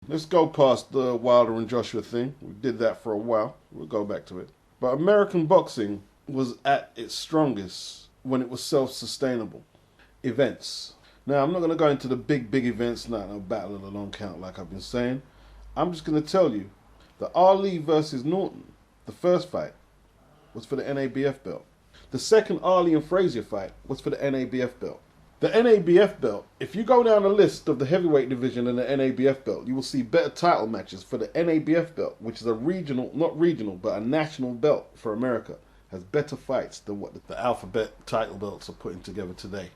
Let's go past the Wilder and Joshua thing. We did that for a while. We'll go back to it. But American boxing was at its strongest when it was self-sustainable. Events. Now, I'm not going to go into the big events, not no Battle of the Long Count like I've been saying. I'm just going to tell you that Ali versus Norton, the first fight, was for the NABF belt. The second Ali and Frazier fight was for the NABF belt. The NABF belt, if you go down the list of the heavyweight division in the NABF belt, you will see better title matches for the NABF belt, which is a regional, not regional, but a national belt for America. Has better fights than what the alphabet title belts are putting together today.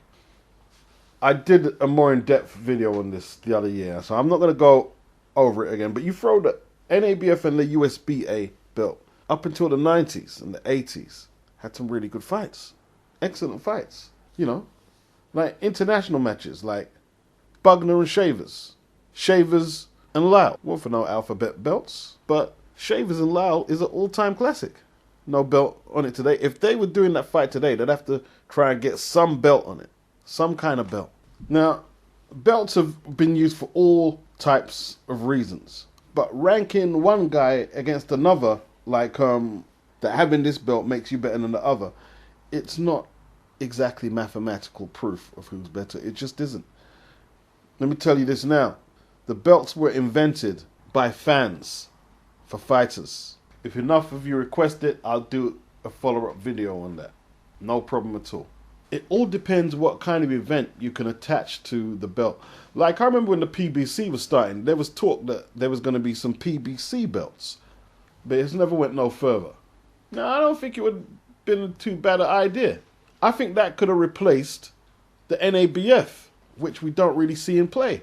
I did a more in-depth video on this the other year, so I'm not going to go over it again. But you throw the NABF and the USBA belt up until the 90s and the 80s, had some really good fights. Excellent fights, you know. Like international matches, like Bugner and Shavers. Shavers and Lyle. Well, for no alphabet belts, but Shavers and Lyle is an all-time classic. No belt on it today. If they were doing that fight today, they'd have to try and get some belt on it. Some kind of belt. Now, belts have been used for all types of reasons. But ranking one guy against another, like that having this belt makes you better than the other, it's not exactly mathematical proof of who's better. It just isn't. Let me tell you this now. The belts were invented by fans for fighters. If enough of you request it, I'll do a follow-up video on that. No problem at all. It all depends what kind of event you can attach to the belt. Like I remember when the PBC was starting, there was talk that there was going to be some PBC belts. But it never went no further. Now, I don't think it would have been too bad an idea. I think that could have replaced the NABF, which we don't really see in play,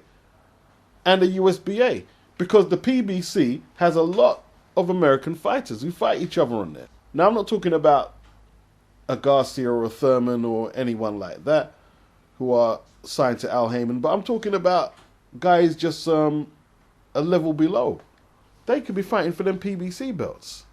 and the USBA, because the PBC has a lot of American fighters who fight each other on there. Now, I'm not talking about a Garcia or a Thurman or anyone like that who are signed to Al Heyman, but I'm talking about guys just a level below. They could be fighting for them PBC belts,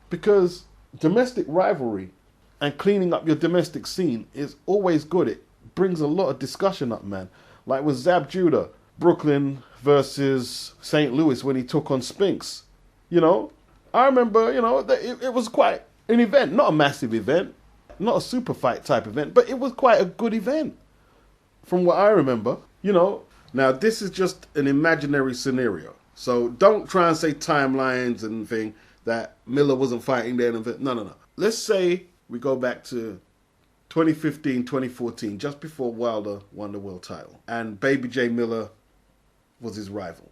because domestic rivalry and cleaning up your domestic scene is always good. It brings a lot of discussion up, man. Like with Zab Judah, Brooklyn versus St. Louis when he took on Spinks. You know, I remember, you know, that it was quite an event. Not a massive event, not a super fight type event, but it was quite a good event from what I remember, you know. Now, this is just an imaginary scenario. So don't try and say timelines and thing that Miller wasn't fighting there. No. Let's say we go back to 2015, 2014, just before Wilder won the world title. And Baby J Miller was his rival.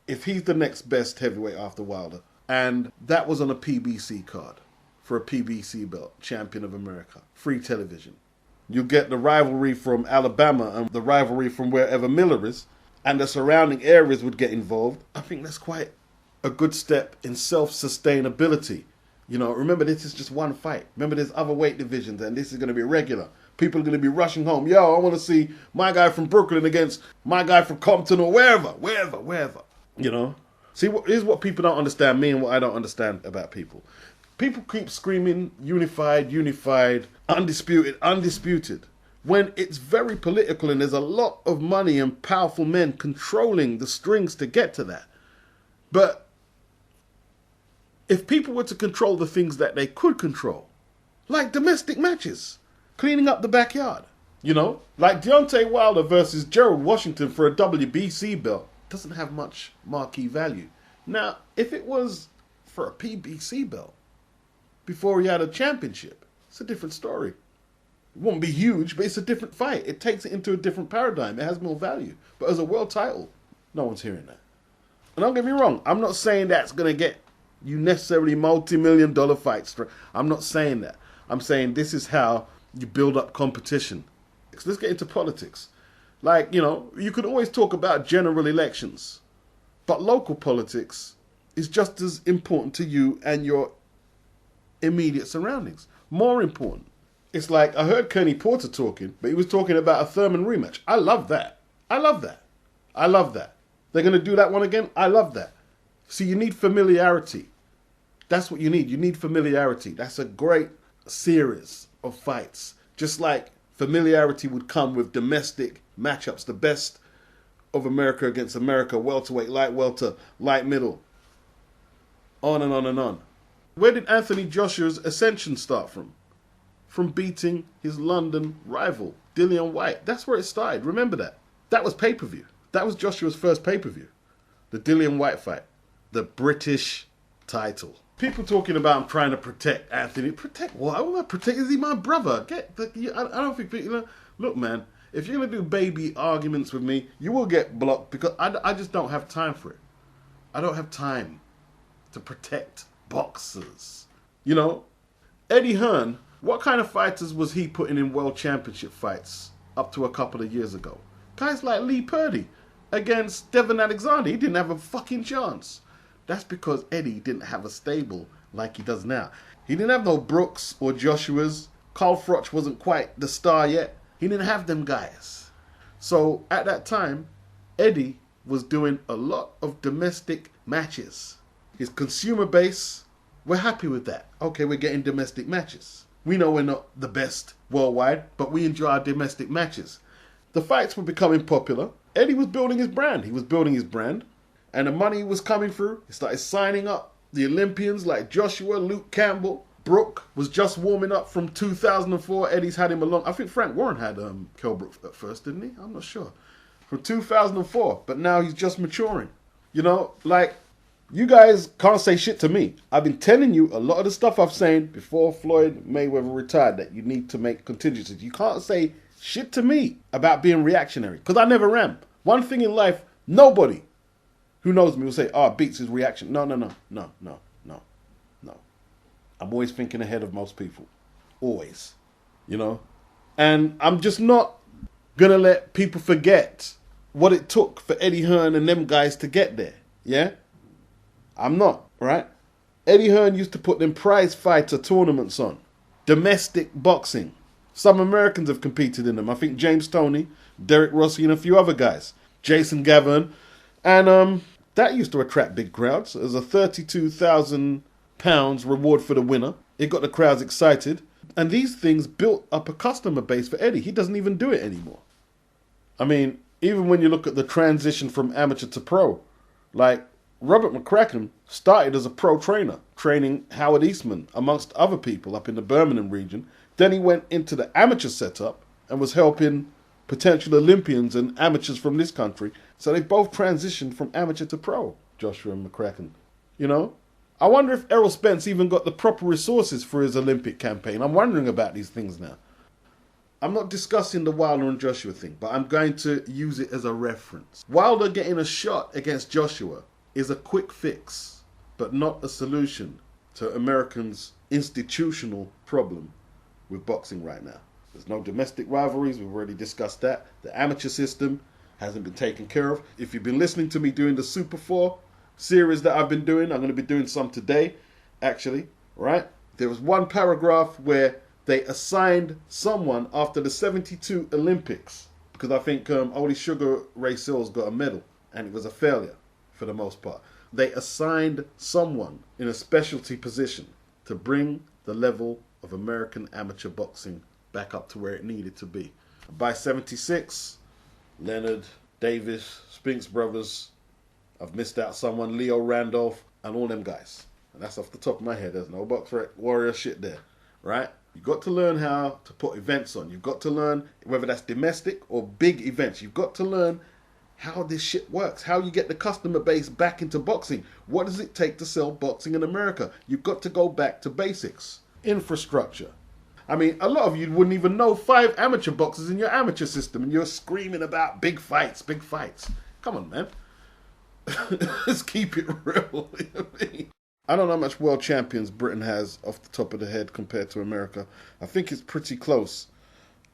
If he's the next best heavyweight after Wilder, and that was on a PBC card for a PBC belt, Champion of America, free television. You get the rivalry from Alabama and the rivalry from wherever Miller is, and the surrounding areas would get involved. I think that's quite a good step in self-sustainability. You know, remember, this is just one fight. Remember, there's other weight divisions, and this is going to be regular. People are going to be rushing home. Yo, I want to see my guy from Brooklyn against my guy from Compton or wherever. You know? See, here's what people don't understand, me, and what I don't understand about people. People keep screaming, unified, undisputed, when it's very political and there's a lot of money and powerful men controlling the strings to get to that. But if people were to control the things that they could control, like domestic matches, cleaning up the backyard, you know, like Deontay Wilder versus Gerald Washington for a WBC belt, doesn't have much marquee value. Now, if it was for a PBC belt, before he had a championship, it's a different story. It won't be huge, but it's a different fight. It takes it into a different paradigm. It has more value. But as a world title, no one's hearing that. And don't get me wrong, I'm not saying that's going to get you necessarily multi-million-dollar fights. I'm not saying that. I'm saying this is how you build up competition. So let's get into politics. Like, you know, you could always talk about general elections, but local politics is just as important to you and your immediate surroundings. More important. It's like, I heard Kenny Porter talking, but he was talking about a Thurman rematch. I love that. They're going to do that one again? I love that. See, you need familiarity. That's what you need. You need familiarity. That's a great series of fights. Just like familiarity would come with domestic matchups. The best of America against America, welterweight, light welter, light middle, on and on and on. Where did Anthony Joshua's ascension start from? From beating his London rival, Dillian Whyte. That's where it started. Remember that. That was pay-per-view. That was Joshua's first pay-per-view. The Dillian Whyte fight. The British title. People talking about I'm trying to protect Anthony. Protect what? I want to protect. Is he my brother? I don't think people. Look, man. If you're gonna do baby arguments with me, you will get blocked because I just don't have time for it. I don't have time to protect boxers. You know, Eddie Hearn. What kind of fighters was he putting in world championship fights up to a couple of years ago? Guys like Lee Purdy against Devon Alexander. He didn't have a fucking chance. That's because Eddie didn't have a stable like he does now. He didn't have no Brooks or Joshua's. Carl Froch wasn't quite the star yet. He didn't have them guys. So at that time, Eddie was doing a lot of domestic matches. His consumer base, we're happy with that. Okay, we're getting domestic matches. We know we're not the best worldwide, but we enjoy our domestic matches. The fights were becoming popular. Eddie was building his brand. He was building his brand. And the money was coming through. He started signing up the Olympians like Joshua, Luke Campbell. Brooke was just warming up from 2004. Eddie's had him along. I think Frank Warren had Kell Brook at first, didn't he? I'm not sure. From 2004. But now he's just maturing. You know, like, you guys can't say shit to me. I've been telling you a lot of the stuff I've said before Floyd Mayweather retired that you need to make contingencies. You can't say shit to me about being reactionary because I never am. One thing in life, nobody who knows me will say, Beats is reaction. No. I'm always thinking ahead of most people. Always. You know? And I'm just not going to let people forget what it took for Eddie Hearn and them guys to get there. Yeah? I'm not, right? Eddie Hearn used to put them prize fighter tournaments on. Domestic boxing. Some Americans have competed in them. I think James Toney, Derek Rossi, and a few other guys. Jason Gavin. And that used to attract big crowds. It was a £32,000 reward for the winner. It got the crowds excited. And these things built up a customer base for Eddie. He doesn't even do it anymore. I mean, even when you look at the transition from amateur to pro, like Robert McCracken started as a pro trainer, training Howard Eastman, amongst other people up in the Birmingham region. Then he went into the amateur setup and was helping potential Olympians and amateurs from this country. So they both transitioned from amateur to pro, Joshua and McCracken. You know? I wonder if Errol Spence even got the proper resources for his Olympic campaign. I'm wondering about these things now. I'm not discussing the Wilder and Joshua thing, but I'm going to use it as a reference. Wilder getting a shot against Joshua is a quick fix, but not a solution to Americans' institutional problem with boxing right now. There's no domestic rivalries. We've already discussed that. The amateur system hasn't been taken care of. If you've been listening to me doing the Super 4 series that I've been doing, I'm going to be doing some today, actually, right? There was one paragraph where they assigned someone after the 72 Olympics, because I think Holy Sugar Ray Seals got a medal, and it was a failure for the most part. They assigned someone in a specialty position to bring the level of American amateur boxing back up to where it needed to be. By 76, Leonard, Davis, Spinks brothers, I've missed out someone, Leo Randolph, and all them guys. And that's off the top of my head. There's no box warrior shit there, right? You've got to learn how to put events on. You've got to learn whether that's domestic or big events. You've got to learn how this shit works, how you get the customer base back into boxing. What does it take to sell boxing in America? You've got to go back to basics. Infrastructure. I mean, a lot of you wouldn't even know 5 amateur boxers in your amateur system, and you're screaming about big fights, big fights. Come on, man. Let's keep it real. You know what I mean? I don't know how much world champions Britain has off the top of the head compared to America. I think it's pretty close.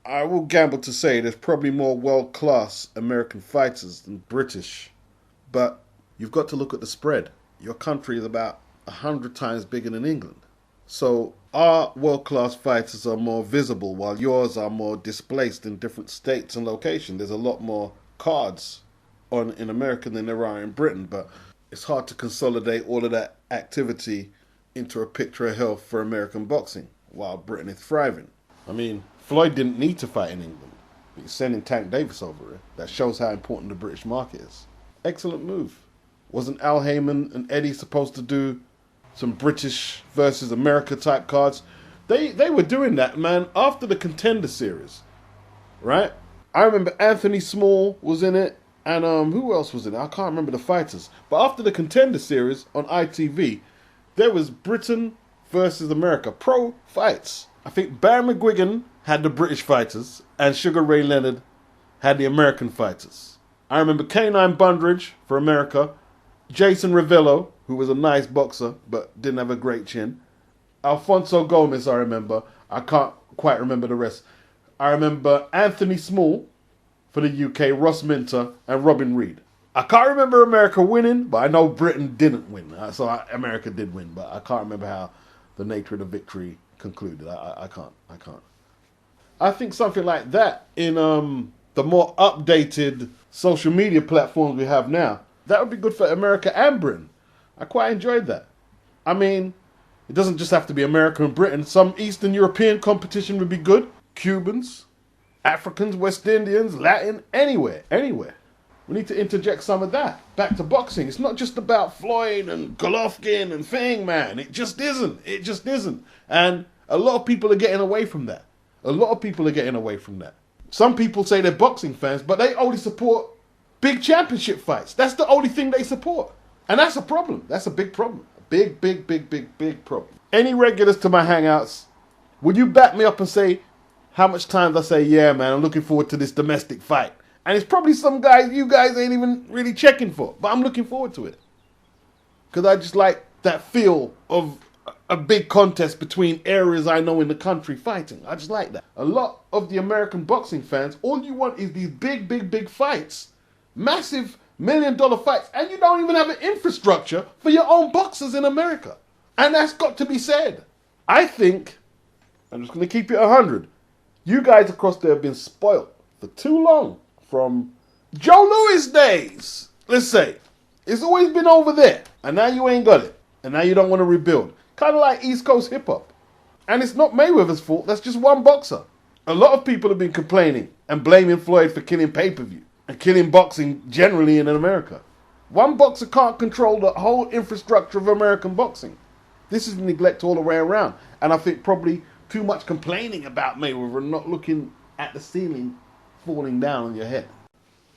I will gamble to say there's probably more world-class American fighters than British. But you've got to look at the spread. Your country is about 100 times bigger than England. So our world-class fighters are more visible, while yours are more displaced in different states and locations. There's a lot more cards on in America than there are in Britain, but it's hard to consolidate all of that activity into a picture of health for American boxing, while Britain is thriving. I mean, Floyd didn't need to fight in England. You're sending Tank Davis over here. That shows how important the British market is. Excellent move. Wasn't Al Heyman and Eddie supposed to do some British versus America type cards? They were doing that, man, after the Contender Series, right? I remember Anthony Small was in it, and who else was in it? I can't remember the fighters. But after the Contender Series on ITV, there was Britain versus America pro fights. I think Barry McGuigan had the British fighters, and Sugar Ray Leonard had the American fighters. I remember K9 Bundridge for America, Jason Ravello, who was a nice boxer but didn't have a great chin, Alfonso Gomez, I remember. I can't quite remember the rest. I remember Anthony Small for the UK, Ross Minter, and Robin Reed. I can't remember America winning, but I know Britain didn't win. So America did win, but I can't remember how the nature of the victory concluded. I can't. I think something like that in the more updated social media platforms we have now, that would be good for America and Britain. I quite enjoyed that. I mean, it doesn't just have to be America and Britain. Some Eastern European competition would be good. Cubans, Africans, West Indians, Latin, anywhere. We need to interject some of that. Back to boxing. It's not just about Floyd and Golovkin and Thing, man. It just isn't. And a lot of people are getting away from that. Some people say they're boxing fans, but they only support big championship fights. That's the only thing they support. And that's a problem. That's a big problem. Big problem. Any regulars to my hangouts, would you back me up and say how much times I say, yeah, man, I'm looking forward to this domestic fight? And it's probably some guys you guys ain't even really checking for, but I'm looking forward to it. Because I just like that feel of a big contest between areas I know in the country fighting. I just like that. A lot of the American boxing fans, all you want is these big fights. Massive $1 million fights. And you don't even have an infrastructure for your own boxers in America. And that's got to be said. I think, I'm just going to keep it 100. You guys across there have been spoiled for too long from Joe Louis days. Let's say. It's always been over there. And now you ain't got it. And now you don't want to rebuild. Kind of like East Coast hip-hop. And it's not Mayweather's fault. That's just one boxer. A lot of people have been complaining and blaming Floyd for killing pay-per-view and killing boxing generally in America. One boxer can't control the whole infrastructure of American boxing. This is neglect all the way around. And I think probably too much complaining about Mayweather and not looking at the ceiling falling down on your head.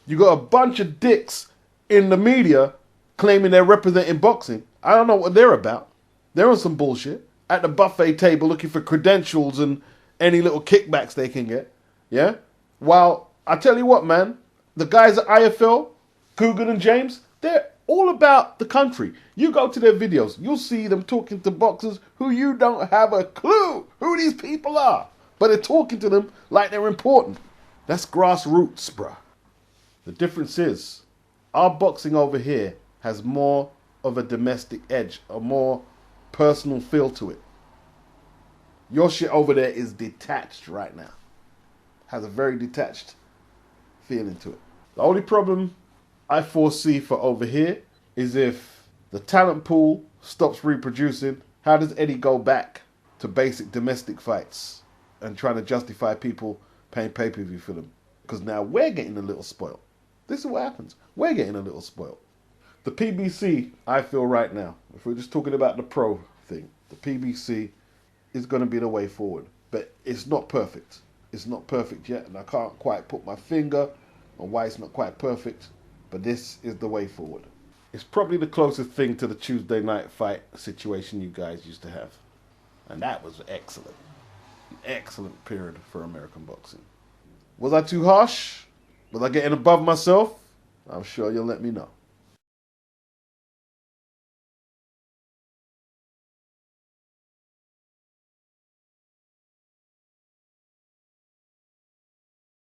You got a bunch of dicks in the media claiming they're representing boxing. I don't know what they're about. They're on some bullshit. At the buffet table looking for credentials and any little kickbacks they can get. Yeah? While, I tell you what, man, the guys at IFL, Coogan and James, they're all about the country. You go to their videos, you'll see them talking to boxers who you don't have a clue who these people are. But they're talking to them like they're important. That's grassroots, bruh. The difference is, our boxing over here has more of a domestic edge, a more personal feel to it. Your shit over there is detached right now. Has a very detached feeling to it. The only problem I foresee for over here is if the talent pool stops reproducing, how does Eddie go back to basic domestic fights and trying to justify people paying pay-per-view for them? Because now we're getting a little spoiled. This is what happens. We're getting a little spoiled. The PBC, I feel right now, if we're just talking about the pro thing, the PBC is going to be the way forward. But it's not perfect. It's not perfect yet, and I can't quite put my finger on why it's not quite perfect, but this is the way forward. It's probably the closest thing to the Tuesday night fight situation you guys used to have. And that was excellent. An excellent period for American boxing. Was I too harsh? Was I getting above myself? I'm sure you'll let me know.